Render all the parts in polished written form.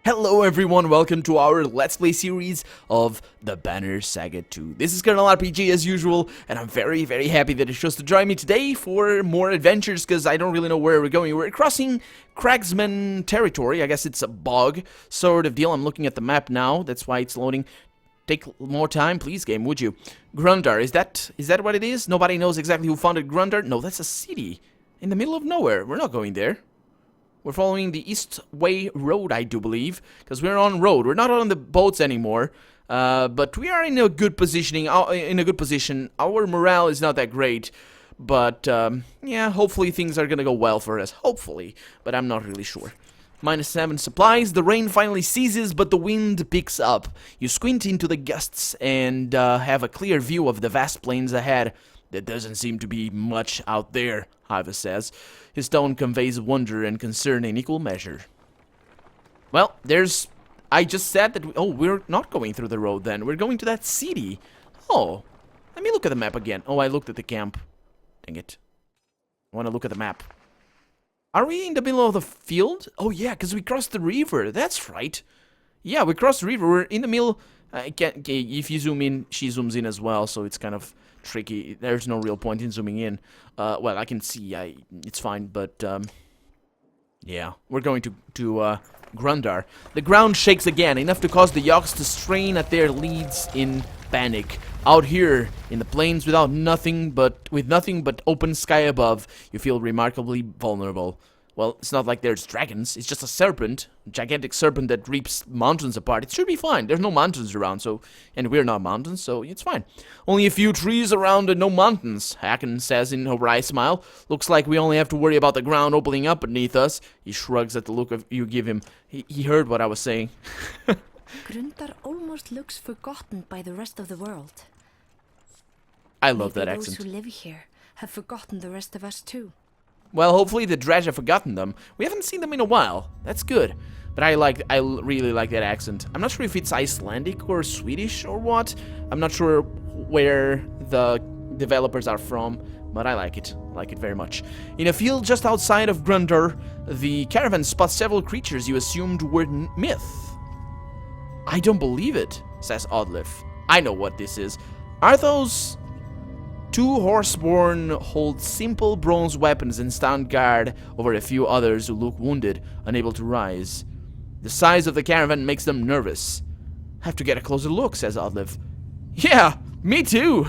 Hello everyone, welcome to our Let's Play series of the Banner Saga 2. This is Colonel RPG as usual, and I'm very happy that you chose to join me today for more adventures, because I don't really know where we're going. We're crossing Cragsman territory. I guess it's a bog sort of deal. I'm looking at the map now, that's why it's loading. Take more time, please, game, would you? Gundar, is that what it is? Nobody knows exactly who founded Gundar? No, that's a city in the middle of nowhere. We're not going there. We're following the East Way Road, I do believe, because we're on road. We're not on the boats anymore, but we are in a good positioning. Our morale is not that great, but yeah, hopefully things are gonna go well for us. Hopefully, but I'm not really sure. -7 supplies. The rain finally ceases, but the wind picks up. You squint into the gusts and have a clear view of the vast plains ahead. There doesn't seem to be much out there, Iva says. His tone conveys wonder and concern in equal measure. Well, I just said that we're not going through the road then. We're going to that city. Oh, let me look at the map again. Oh, I looked at the camp. Dang it. I want to look at the map. Are we in the middle of the field? Oh, yeah, because we crossed the river. That's right. Yeah, we crossed the river. We're in the middle. If you zoom in, she zooms in as well, so it's kind of tricky. There's no real point in zooming in. Well, I can see. It's fine, but yeah, we're going to Gundar. The ground shakes again, enough to cause the yaks to strain at their leads in panic. Out here in the plains, with nothing but open sky above, you feel remarkably vulnerable. Well, it's not like there's dragons. It's just a serpent, a gigantic serpent that rips mountains apart. It should be fine. There's no mountains around, and we're not mountains, so it's fine. Only a few trees around and no mountains, Haken says in her wry smile. Looks like we only have to worry about the ground opening up beneath us. He shrugs at the look you give him. He heard what I was saying. Gundar almost looks forgotten by the rest of the world. I love that accent. Those who live here have forgotten the rest of us too. Well, hopefully the dredge have forgotten them. We haven't seen them in a while. That's good. But I really like that accent. I'm not sure if it's Icelandic or Swedish or what. I'm not sure where the developers are from, but I like it. I like it very much. In a field just outside of Gundar, the caravan spots several creatures you assumed were myth. I don't believe it, says Oddleif. I know what this is. Are those... Two horseborn hold simple bronze weapons and stand guard over a few others who look wounded, unable to rise. The size of the caravan makes them nervous. Have to get a closer look, says Oddleif. Yeah, me too!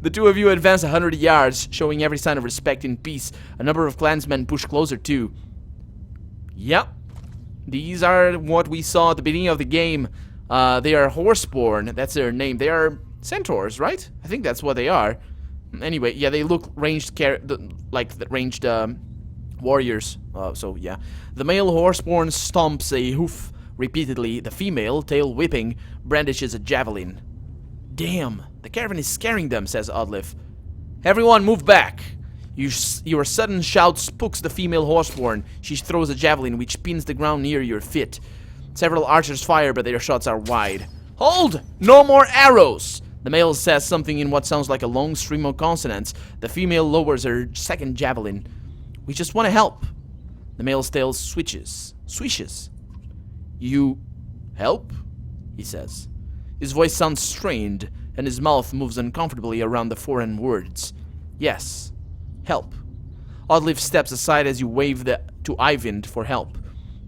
The two of you advance 100 yards, showing every sign of respect and peace. A number of clansmen push closer too. Yep. These are what we saw at the beginning of the game. They are horseborn, that's their name. They are... centaurs, right? I think that's what they are. Anyway, yeah, they look ranged warriors. So yeah, the male horseborn stomps a hoof repeatedly. The female, tail whipping, brandishes a javelin. Damn, the caravan is scaring them, says Oddleif. Everyone, move back! Your sudden shout spooks the female horseborn. She throws a javelin which pins the ground near your feet. Several archers fire, but their shots are wide. Hold! No more arrows! The male says something in what sounds like a long stream of consonants. The female lowers her second javelin. We just want to help. The male's tail swishes. You help? He says. His voice sounds strained, and his mouth moves uncomfortably around the foreign words. Yes, help. Oddleif steps aside as you wave to Eyvind for help.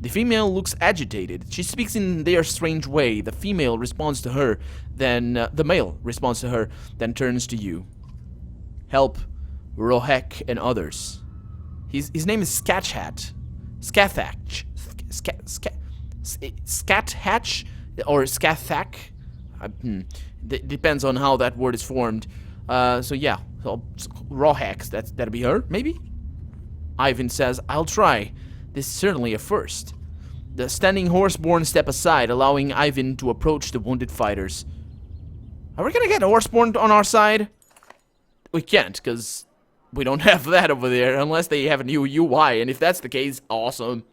The female looks agitated. She speaks in their strange way. The female responds to her, then the male responds to her, then turns to you. Help Rohek and others. His name is Skathatch. Skathatch. Skathatch or Skathak. Depends on how that word is formed. So yeah, so Rohek, that'd be her, maybe? Eyvind says, I'll try. This is certainly a first. The standing horseborn step aside, allowing Eyvind to approach the wounded fighters. Are we gonna get horseborn on our side? We can't, because we don't have that over there, unless they have a new UI, and if that's the case, awesome.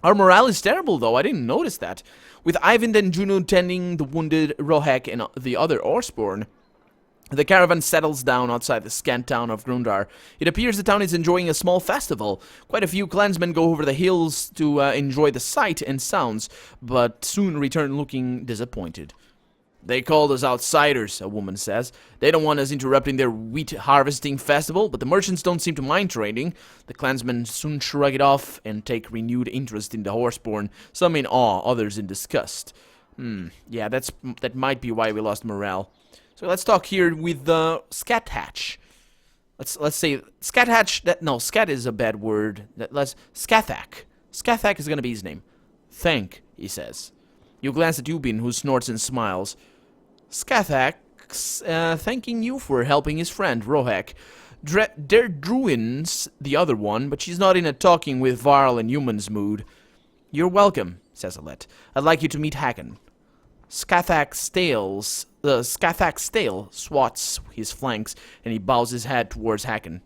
Our morale is terrible, though. I didn't notice that. With Eyvind and Juno tending the wounded Rohek and the other horseborn, The caravan settles down outside the scant town of Gundar. It appears the town is enjoying a small festival. Quite a few clansmen go over the hills to enjoy the sight and sounds, but soon return looking disappointed. They called us outsiders, a woman says. They don't want us interrupting their wheat harvesting festival, but the merchants don't seem to mind trading. The clansmen soon shrug it off and take renewed interest in the horseborn, some in awe, others in disgust. Yeah, that might be why we lost morale. So let's talk here with the Scat Hatch. Let's say Scat Hatch. No, Scat is a bad word. Let's Scathak. Scathak is gonna be his name. Thank, he says. You glance at Ubin, who snorts and smiles. Scathak's thanking you for helping his friend Rohek. Druin's the other one, but she's not in a talking with varl and humans mood. You're welcome, says Alette. I'd like you to meet Hagen. Scathak Stale swats his flanks, and he bows his head towards Hagen.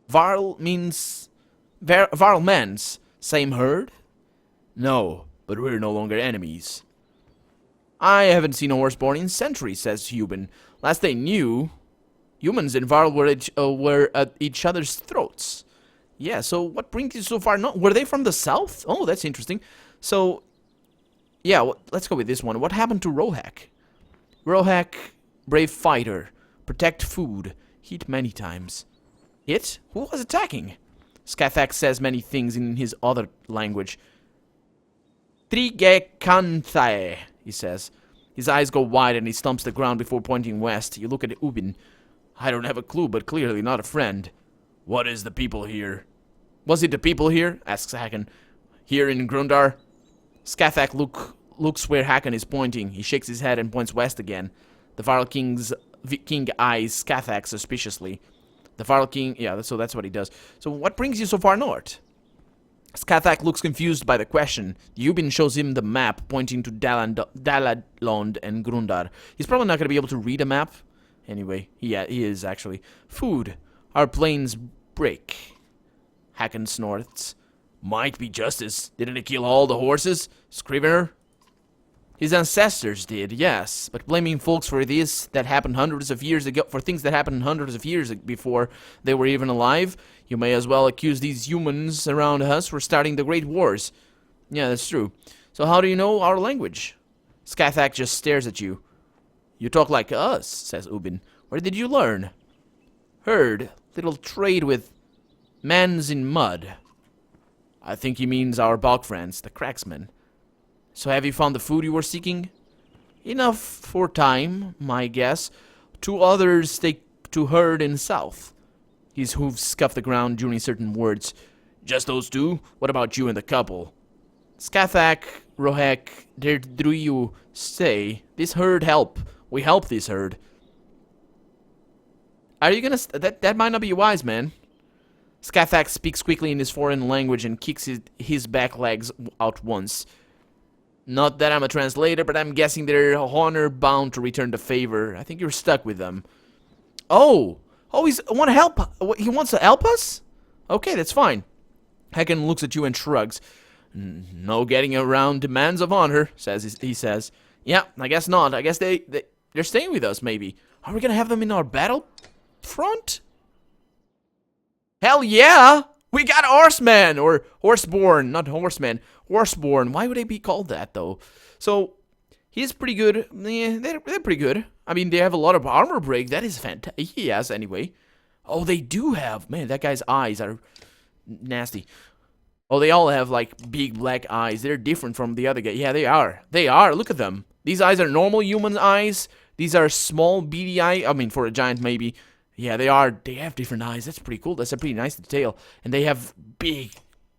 Varl means... Varl means same herd? No, but we're no longer enemies. I haven't seen a horseborn in centuries, says Hubin. Last they knew, humans and Varl were at each other's throats. Yeah, so what brings you so far? No, were they from the south? Oh, that's interesting. So... yeah, well, let's go with this one. What happened to Rohek? Rohek, brave fighter, protect food, hit many times. Hit? Who was attacking? Scathak says many things in his other language. Trigekanthae, he says. His eyes go wide and he stumps the ground before pointing west. You look at Ubin. I don't have a clue, but clearly not a friend. What is the people here? Was it the people here? Asks Hagen. Here in Gundar? Scathak looks where Hagen is pointing. He shakes his head and points west again. The Varl King eyes Scathak suspiciously. The Varl King... yeah, so that's what he does. So what brings you so far north? Scathak looks confused by the question. Ubin shows him the map pointing to Dalalond and Gundar. He's probably not going to be able to read a map. Anyway, he is actually. Food. Our planes break. Hagen snorts. Might be justice. Didn't it kill all the horses? Scrivener? His ancestors did, yes. But blaming folks for this that happened hundreds of years ago, for things that happened hundreds of years before they were even alive, you may as well accuse these humans around us for starting the Great Wars. Yeah, that's true. So how do you know our language? Scathak just stares at you. You talk like us, says Ubin. Where did you learn? Heard. Little trade with mans in mud. I think he means our bog friends, the cracksmen. So have you found the food you were seeking? Enough for time, my guess. 2 others take to herd in south. His hooves scuff the ground during certain words. Just those 2? What about you and the couple? Scathak, Rohek, there do you stay. This herd help. We help this herd. Are you gonna... that might not be wise, man. Scathak speaks quickly in his foreign language and kicks his back legs out once. Not that I'm a translator, but I'm guessing they're honor-bound to return the favor. I think you're stuck with them. Oh! Oh, he wants to help us? Okay, that's fine. Hagen looks at you and shrugs. No getting around demands of honor, he says. Yeah, I guess not. I guess they're staying with us, maybe. Are we gonna have them in our battle front? Hell yeah! We got horseman, or horseborn, not horseman. Horseborn. Why would they be called that, though? So, he's pretty good. Yeah, they're pretty good. I mean, they have a lot of armor break. That is fantastic. He has, anyway. Oh, they do have. Man, that guy's eyes are nasty. Oh, they all have, like, big black eyes. They're different from the other guy. Yeah, they are. They are. Look at them. These eyes are normal human eyes. These are small, beady eyes. I mean, for a giant, maybe. Yeah, they are. They have different eyes. That's pretty cool. That's a pretty nice detail. And they have big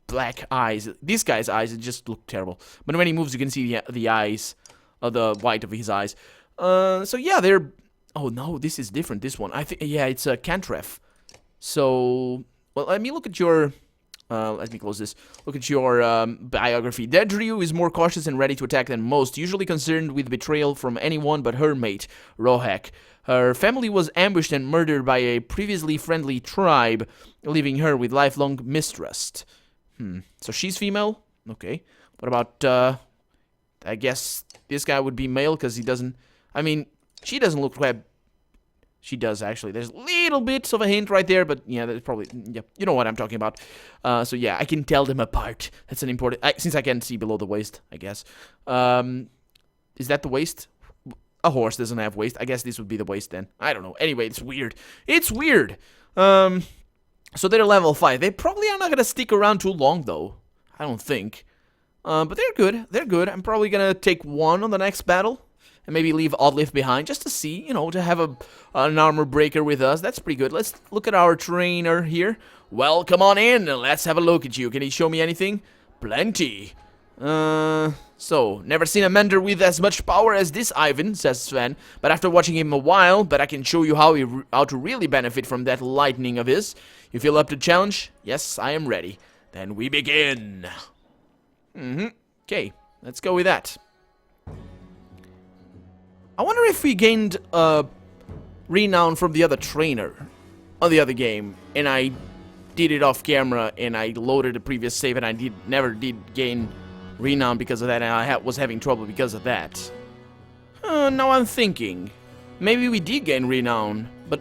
black eyes. This guy's eyes just look terrible. But when he moves, you can see the eyes, the white of his eyes. So yeah, they're... oh no, this is different. This one, I think. Yeah, it's a cantref. So, well, let me look at your. Let me close this. Look at your biography. Dedriu is more cautious and ready to attack than most, usually concerned with betrayal from anyone but her mate, Rohek. Her family was ambushed and murdered by a previously friendly tribe, leaving her with lifelong mistrust. So she's female? Okay. What about, I guess this guy would be male because he doesn't... I mean, she doesn't look She does, actually. There's little bits of a hint right there, but yeah, that's probably... Yeah, you know what I'm talking about. So yeah, I can tell them apart. That's an important... since I can see below the waist, I guess. Is that the waist? A horse doesn't have waist. I guess this would be the waist then. I don't know. Anyway, it's weird. It's weird. So they're level 5. They probably are not going to stick around too long, though. I don't think. But they're good. They're good. I'm probably going to take one on the next battle. And maybe leave Oddleif behind just to see, you know, to have an armor breaker with us. That's pretty good. Let's look at our trainer here. Well, come on in. Let's have a look at you. Can he show me anything? Plenty. So, never seen a mender with as much power as this Ivan, says Sven. But after watching him a while, bet I can show you how to really benefit from that lightning of his. You feel up to challenge? Yes, I am ready. Then we begin. Okay, let's go with that. I wonder if we gained renown from the other trainer on the other game, and I did it off camera, and I loaded the previous save, and I never did gain renown because of that, and I was having trouble because of that. Now I'm thinking, maybe we did gain renown, but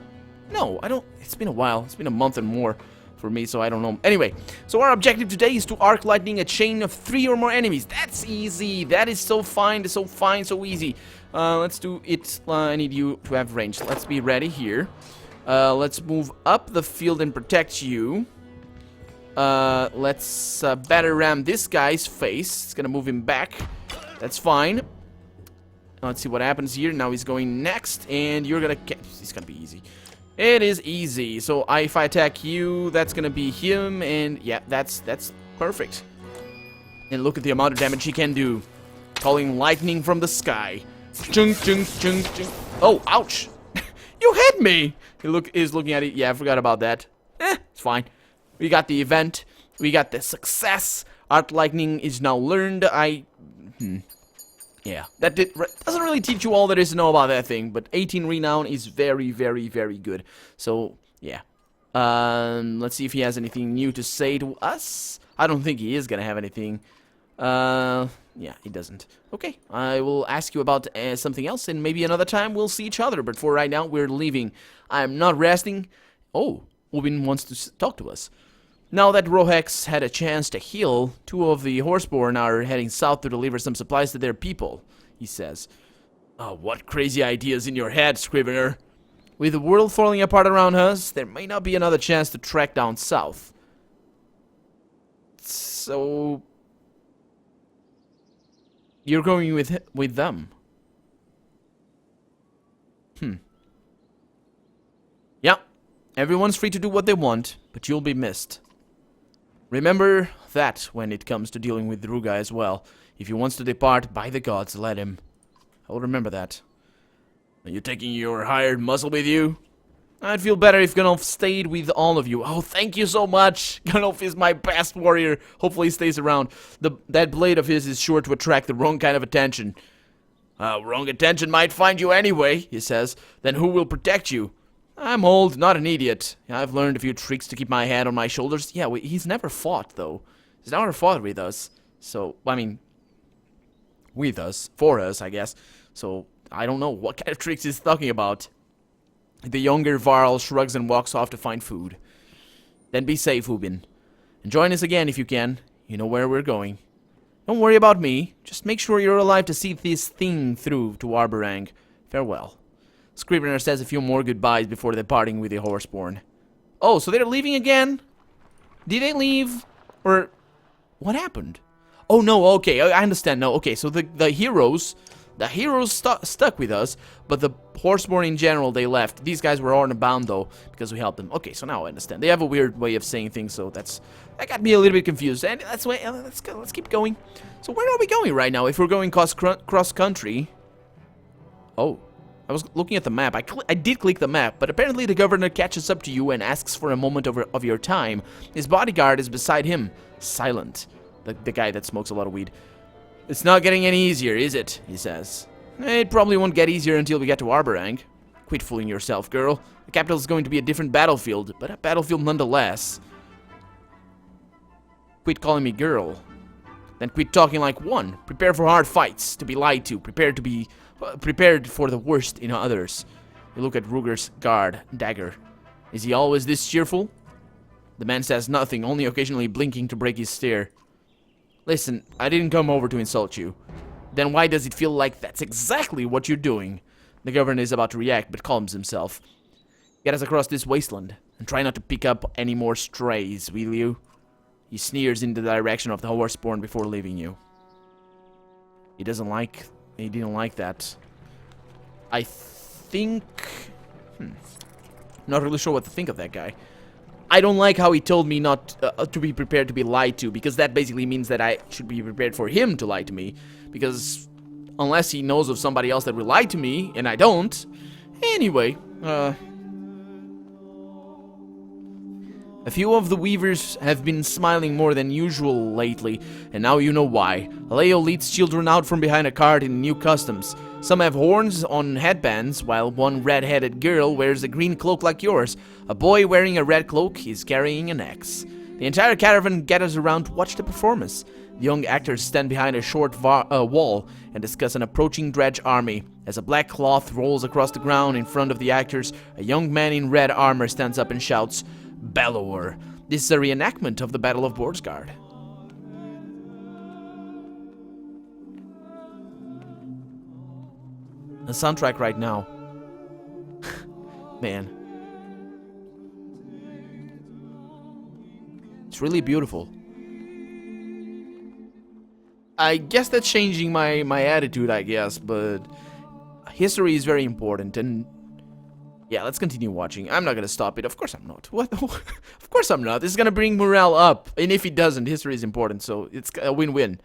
no, I don't. It's been a while. It's been a month and more for me, so I don't know. Anyway, so our objective today is to arc lightning a chain of 3 or more enemies. That's easy. That is so fine, so easy. Let's do it. I need you to have range. Let's be ready here. Let's move up the field and protect you. Let's batter ram this guy's face. It's gonna move him back. That's fine. Let's see what happens here. Now he's going next, and you're gonna get... It's gonna be easy. It is easy. So if I attack you, that's gonna be him, and yeah, that's perfect. And look at the amount of damage he can do. Calling lightning from the sky. Chunk, chunk, chunk, chunk. Oh, ouch! You hit me! He is looking at it. Yeah, I forgot about that. It's fine. We got the event. We got the success. Arc lightning is now learned. Yeah, that doesn't really teach you all there is to know about that thing, but 18 renown is very, very, very good. So, yeah. Let's see if he has anything new to say to us. I don't think he is gonna have anything. Yeah, he doesn't. Okay, I will ask you about something else, and maybe another time we'll see each other, but for right now, we're leaving. I'm not resting. Oh, Ubin wants to talk to us. Now that Rohex had a chance to heal, 2 of the horseborn are heading south to deliver some supplies to their people, he says. Oh, what crazy ideas in your head, Scrivener. With the world falling apart around us, there may not be another chance to track down south. So... You're going with them. Yeah, everyone's free to do what they want, but you'll be missed. Remember that when it comes to dealing with Ruga as well. If he wants to depart, by the gods, let him. I will remember that. Are you taking your hired muscle with you? I'd feel better if Gunnulf stayed with all of you. Oh, thank you so much. Gunnulf is my best warrior. Hopefully he stays around. That blade of his is sure to attract the wrong kind of attention. Wrong attention might find you anyway, he says. Then who will protect you? I'm old, not an idiot. I've learned a few tricks to keep my head on my shoulders. Yeah, he's never fought, though. He's never fought with us. So, I mean, with us. For us, I guess. So, I don't know what kind of tricks he's talking about. The younger varl shrugs and walks off to find food. Then be safe, Ubin. And join us again if you can. You know where we're going. Don't worry about me. Just make sure you're alive to see this thing through to Arborang. Farewell. Scrivener says a few more goodbyes before departing with the horseborn. Oh, so they're leaving again? Did they leave? Or what happened? Oh, no, okay, I understand. No, okay, so the heroes stuck with us, but the horseborn in general, they left. These guys were honor bound, though, because we helped them. Okay, so now I understand. They have a weird way of saying things, so that got me a little bit confused. And that's why, let's keep going. So where are we going right now? If we're going cross country... Oh. I was looking at the map. I did click the map, but apparently the governor catches up to you and asks for a moment of your time. His bodyguard is beside him, silent. The guy that smokes a lot of weed. It's not getting any easier, is it? He says. It probably won't get easier until we get to Arborang. Quit fooling yourself, girl. The capital is going to be a different battlefield, but a battlefield nonetheless. Quit calling me girl. Then quit talking like one. Prepare for hard fights, to be lied to. Prepared for the worst in others. You look at Ruger's guard, dagger. Is he always this cheerful? The man says nothing, only occasionally blinking to break his stare. Listen, I didn't come over to insult you. Then why does it feel like that's exactly what you're doing? The governor is about to react, but calms himself. Get us across this wasteland, and try not to pick up any more strays, will you? He sneers in the direction of the horseborn before leaving you. He didn't like that. I think... Not really sure what to think of that guy. I don't like how he told me not to be prepared to be lied to, because that basically means that I should be prepared for him to lie to me. Because unless he knows of somebody else that will lie to me, and I don't. Anyway, a few of the weavers have been smiling more than usual lately, and now you know why. Alette leads children out from behind a cart in new customs. Some have horns on headbands, while one red-headed girl wears a green cloak like yours. A boy wearing a red cloak is carrying an axe. The entire caravan gathers around to watch the performance. The young actors stand behind a short wall and discuss an approaching dredge army. As a black cloth rolls across the ground in front of the actors, a young man in red armor stands up and shouts, "Bellower!" This is a reenactment of the Battle of Bordsgard. The soundtrack right now. Man. It's really beautiful. I guess that's changing my attitude, I guess, but history is very important, and yeah, let's continue watching. I'm not gonna stop it. Of course I'm not. What? Of course I'm not. This is gonna bring morale up, and if it doesn't, history is important, so it's a win-win.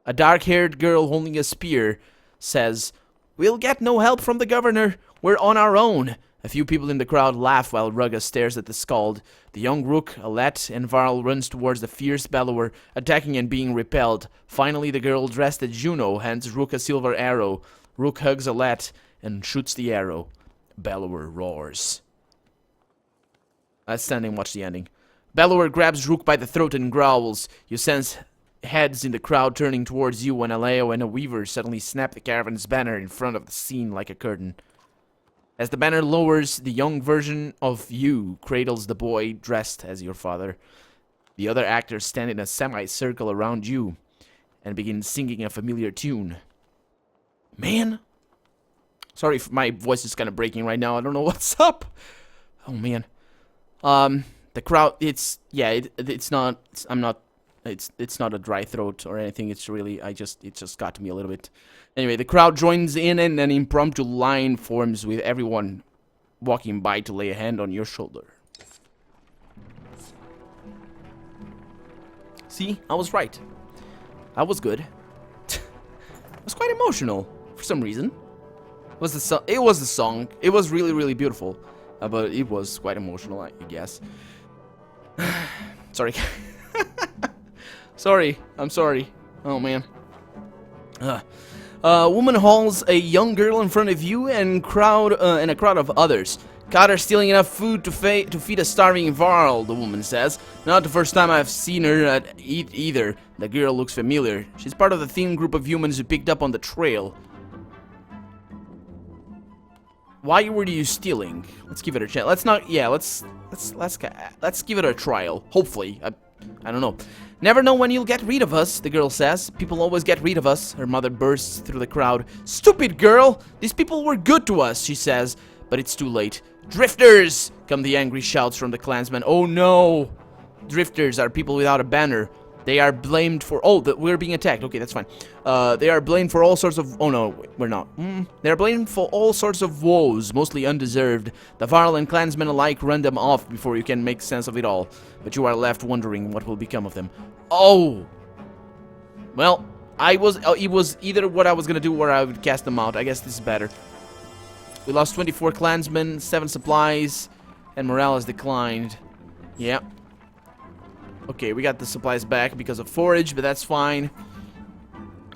A dark-haired girl holding a spear says, "We'll get no help from the governor. We're on our own." A few people in the crowd laugh while Rugga stares at the skald. The young Rook, Alette, and Varl runs towards the fierce Bellower, attacking and being repelled. Finally, the girl dressed as Juno hands Rook a silver arrow. Rook hugs Alette and shoots the arrow. Bellower roars. Let's stand and watch the ending. Bellower grabs Rook by the throat and growls. You sense heads in the crowd turning towards you when Alette and a weaver suddenly snap the caravan's banner in front of the scene like a curtain. As the banner lowers, the young version of you cradles the boy dressed as your father. The other actors stand in a semicircle around you and begin singing a familiar tune. Man. Sorry if my voice is kind of breaking right now. I don't know what's up. Oh, man. The crowd, it's not a dry throat or anything. It's really, it just got to me a little bit. Anyway, the crowd joins in and an impromptu line forms with everyone walking by to lay a hand on your shoulder. See, I was right. I was good. It was quite emotional for some reason. It was the song. It was really, really beautiful. But it was quite emotional, I guess. Sorry. Sorry. I'm sorry. Oh, man. A woman hauls a young girl in front of you and a crowd of others. Caught her stealing enough food to feed a starving varl, the woman says. Not the first time I've seen her eat either. The girl looks familiar. She's part of the thin group of humans who picked up on the trail. Why were you stealing? Let's give it a chance. Let's give it a trial. Hopefully. I don't know. Never know when you'll get rid of us, the girl says. People always get rid of us. Her mother bursts through the crowd. Stupid girl! These people were good to us, she says. But it's too late. Drifters! Come the angry shouts from the clansmen. Oh no! Drifters are people without a banner. They are blamed for... Oh, we're being attacked. Okay, that's fine. They are blamed for all sorts of... Oh, no, we're not. They are blamed for all sorts of woes, mostly undeserved. The varl and clansmen alike run them off before you can make sense of it all. But you are left wondering what will become of them. Oh! Well, it was either what I was going to do or I would cast them out. I guess this is better. We lost 24 clansmen, 7 supplies, and morale has declined. Yeah. Okay, we got the supplies back because of forage, but that's fine.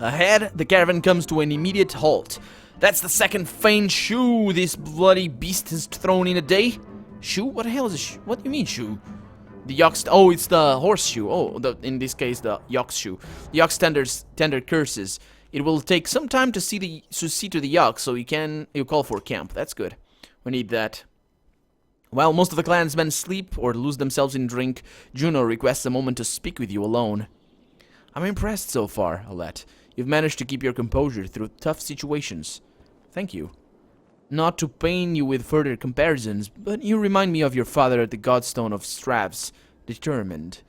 Ahead, the caravan comes to an immediate halt. That's the second faint shoe this bloody beast has thrown in a day. Shoe? What the hell is a shoe? What do you mean shoe? The yox... Oh, it's the horseshoe. Oh, in this case, the yox shoe. The yox tender curses. It will take some time to see to the yacht, so you call for camp. That's good. We need that. While most of the clansmen sleep or lose themselves in drink, Juno requests a moment to speak with you alone. I'm impressed so far, Alette. You've managed to keep your composure through tough situations. Thank you. Not to pain you with further comparisons, but you remind me of your father at the Godstone of Stravs, determined.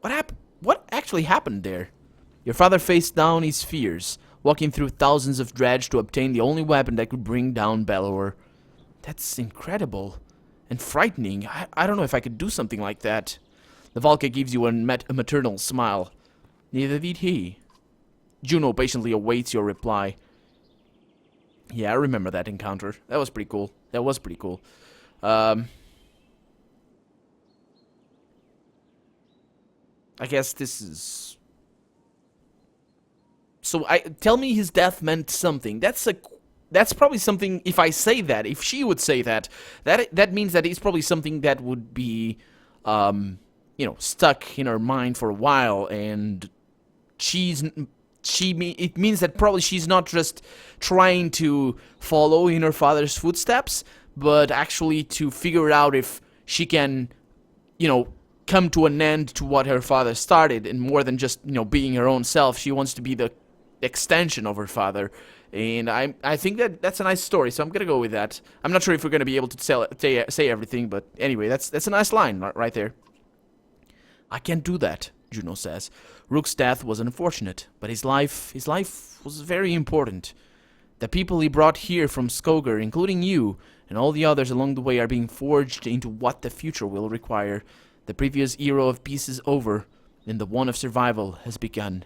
What actually happened there? Your father faced down his fears, walking through thousands of dredge to obtain the only weapon that could bring down Belor. That's incredible. And frightening. I don't know if I could do something like that. The Valka gives you a maternal smile. Neither did he. Juno patiently awaits your reply. Yeah, I remember that encounter. That was pretty cool. I guess this is... So, tell me his death meant something. That's probably something, if I say that, if she would say that means that it's probably something that would be, stuck in her mind for a while, and it means that probably she's not just trying to follow in her father's footsteps, but actually to figure out if she can, come to an end to what her father started, and more than just, being her own self, she wants to be the extension of her father. And I think that's a nice story, so I'm gonna go with that. I'm not sure if we're gonna be able to say everything, but anyway, that's a nice line right there. I can't do that, Juno says. Rook's death was unfortunate, but his life was very important. The people he brought here from Skogar, including you, and all the others along the way, are being forged into what the future will require. The previous era of peace is over, and the one of survival has begun.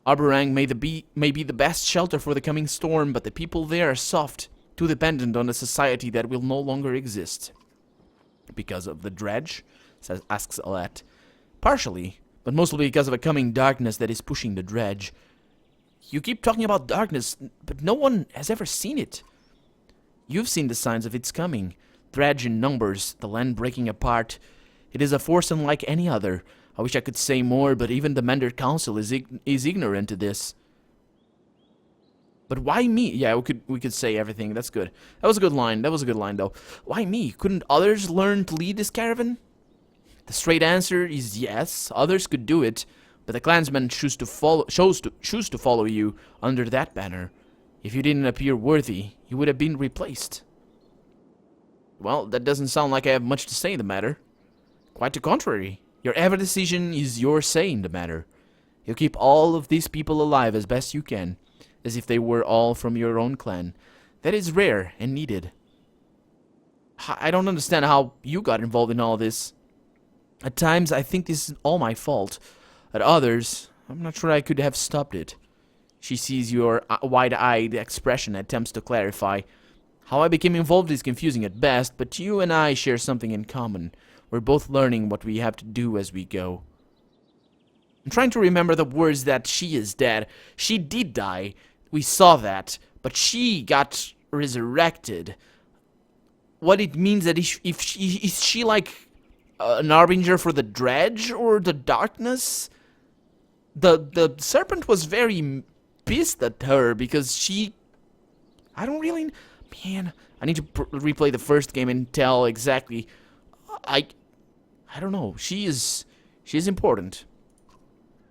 Arborang may be the best shelter for the coming storm, but the people there are soft, too dependent on a society that will no longer exist. Because of the dredge? Asks Alette. Partially, but mostly because of a coming darkness that is pushing the dredge. You keep talking about darkness, but no one has ever seen it. You've seen the signs of its coming. Dredge in numbers, the land breaking apart. It is a force unlike any other. I wish I could say more, but even the Banner Council is ignorant to this. But why me? Yeah, we could say everything. That's good. That was a good line. Though. Why me? Couldn't others learn to lead this caravan? The straight answer is yes. Others could do it, but the clansmen chose to follow you under that banner. If you didn't appear worthy, you would have been replaced. Well, that doesn't sound like I have much to say in the matter. Quite the contrary. Your every decision is your say in the matter. You'll keep all of these people alive as best you can, as if they were all from your own clan. That is rare and needed. I don't understand how you got involved in all this. At times, I think this is all my fault. At others, I'm not sure I could have stopped it. She sees your wide-eyed expression and attempts to clarify. How I became involved is confusing at best, but you and I share something in common. We're both learning what we have to do as we go. I'm trying to remember the words that she is dead. She did die. We saw that. But she got resurrected. What it means that if she like an harbinger for the dredge or the darkness? The serpent was very pissed at her because she... I don't really... Man, I need to replay the first game and tell exactly... I don't know. She is important.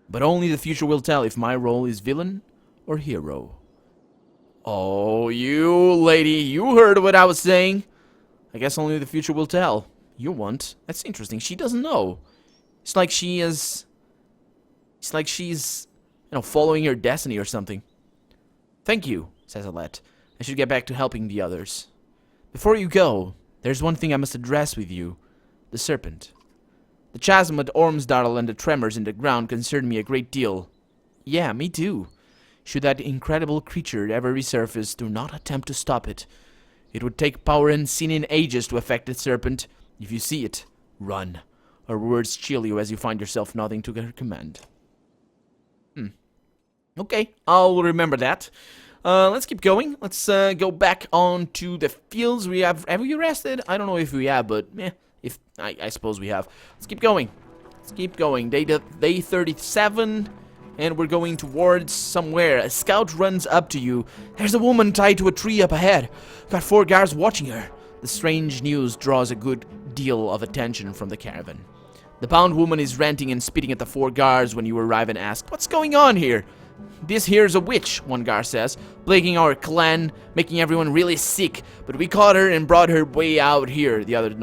But only the future will tell if my role is villain or hero. Oh, you lady, you heard what I was saying. I guess only the future will tell. You won't. That's interesting. She doesn't know. It's like she's, following her destiny or something. Thank you, says Alette. I should get back to helping the others. Before you go, there's one thing I must address with you. The serpent. The chasm at Ormsdal and the tremors in the ground concern me a great deal. Yeah, me too. Should that incredible creature ever resurface, do not attempt to stop it. It would take power unseen in ages to affect the serpent. If you see it, run. Her words chill you as you find yourself nodding to her command. Okay, I'll remember that. Let's keep going. Let's go back on to the fields. Have we rested? I don't know if we have, but I suppose we have. Let's keep going. Day 37. and we're going towards somewhere. A scout runs up to you. There's a woman tied to a tree up ahead. Got 4 guards watching her. The strange news draws a good deal of attention from the caravan. The bound woman is ranting and spitting at the 4 guards when you arrive and ask, "What's going on here?" "This here's a witch," one guard says, "plaguing our clan, making everyone really sick. But we caught her and brought her way out here." The others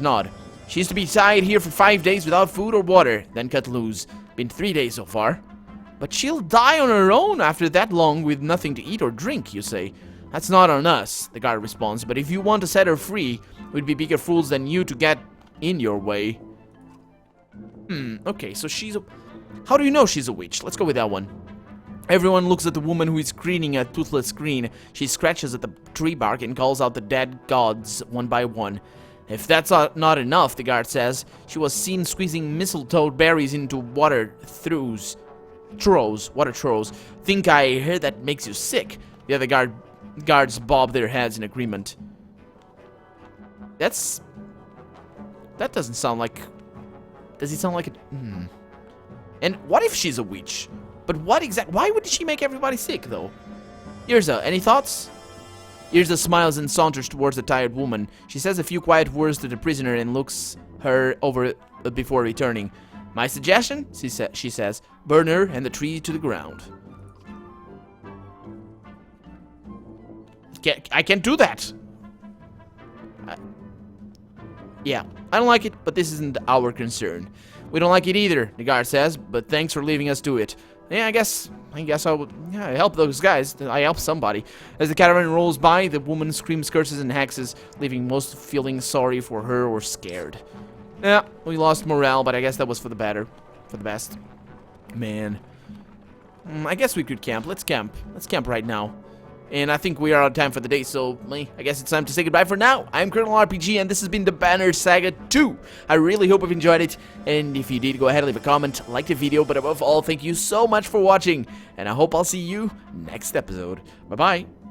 nod. "She's to be tied here for 5 days without food or water, then cut loose. Been 3 days so far." "But she'll die on her own after that long with nothing to eat or drink," you say. "That's not on us," the guard responds, "but if you want to set her free, we'd be bigger fools than you to get in your way." Okay, so she's a... How do you know she's a witch? Let's go with that one. Everyone looks at the woman who is grinning a toothless grin. She scratches at the tree bark and calls out the dead gods one by one. "If that's not enough," the guard says, "she was seen squeezing mistletoe berries into water throws. Think I heard that makes you sick." The other guards bob their heads in agreement. That doesn't sound like... Does it sound like it? And what if she's a witch? But why would she make everybody sick, though? Yrza, any thoughts? Yrza smiles and saunters towards the tired woman. She says a few quiet words to the prisoner and looks her over before returning. "My suggestion," she says, "burn her and the tree to the ground." I can't do that! Yeah, I don't like it, but this isn't our concern. "We don't like it either," the guard says, "but thanks for leaving us to it." Yeah, I guess I would help those guys. I help somebody. As the caravan rolls by, the woman screams curses and hexes, leaving most feeling sorry for her or scared. Yeah, we lost morale, but I guess that was for the better. For the best. Man. I guess we could camp. Let's camp. Let's camp right now. And I think we are out of time for the day, so I guess it's time to say goodbye for now. I'm Colonel RPG, and this has been the Banner Saga 2. I really hope you've enjoyed it, and if you did, go ahead and leave a comment, like the video, but above all, thank you so much for watching, and I hope I'll see you next episode. Bye-bye.